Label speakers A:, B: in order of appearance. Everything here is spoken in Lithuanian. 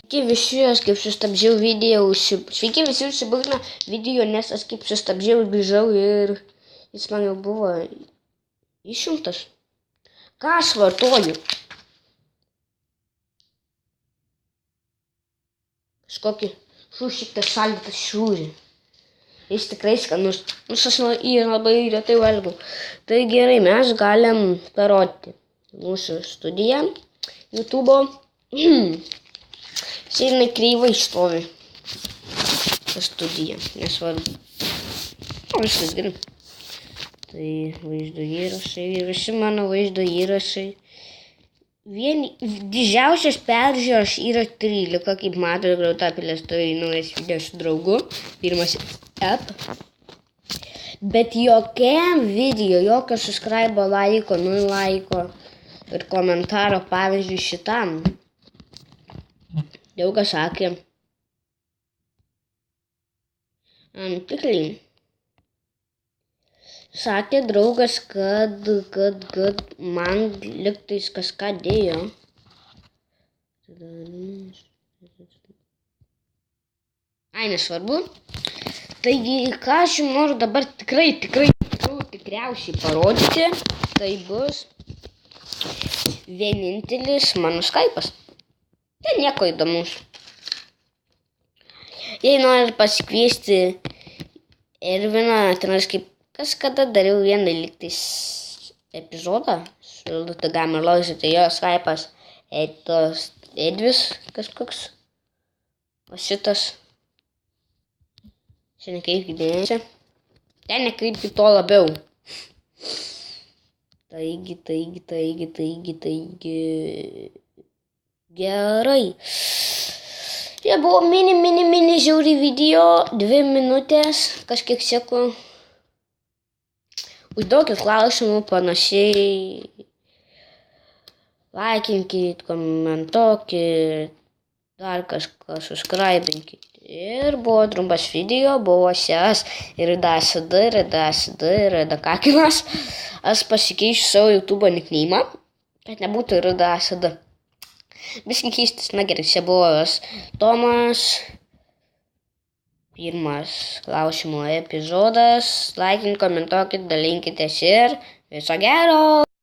A: Sveiki visi, aš kaip sustabdžiau video, sveiki visi užsibaigino video, nes aš kaip sustabdžiau ir grįžau ir jis man jau buvo išjungtas. Ką aš vartoju? Kažkokį šušiktą šaldytą šiūrį. Jis tikrai skanus, nors aš jį labai retai valgau. Tai gerai, mes galim parodyti mūsų studiją YouTube'o. Sėdinai kreivai stovi. Ta studija, nesvarbu. O, viskas gerai. Tai vaizdo įrašai, visi mano vaizdo įrašai. Didžiausias peržiūros yra 13, kaip matote, Grautapilės turi naujas video su draugu. Pirmas app. Bet jokiam video, jokio subscribe, laiko, nulaiko ir komentaro, pavyzdžiui, šitam. Daug kas sakė. Tikrai. Sakė draugas, kad man liktais kažką dėjo. Ai, nesvarbu. Taigi, ką aš jums noriu dabar tikriausiai parodyti, tai bus vienintelis mano Skype'as. Tai nieko įdomus. Jei nori pasikviesti Erviną, ten aš kaip kažkada dariau vieną lygtais epizodą su Lutagame Loise, tai jo Skype'as Edvis kažkoks. O šitas. Čia nekreipkite dėmesio. Ten nekreipkite to labiau. Taigi. Gerai. Čia buvo mini žiauri video, 2 minutės, kažkiek sekų. Užduokit klausimų panašiai. Laikinkit, komentuokit, dar kažką subscribinkit. Ir buvo trumpas video, buvo šias ir kakinas. Aš pasikeisiu savo YouTube nickname'ą, kad nebūtų RDASD. Viskai keistis, na gerai, čia buvo Tomas. Pirmas klausimo epizodas. Laikink, komentuokit, dalinkitės ir viso gero.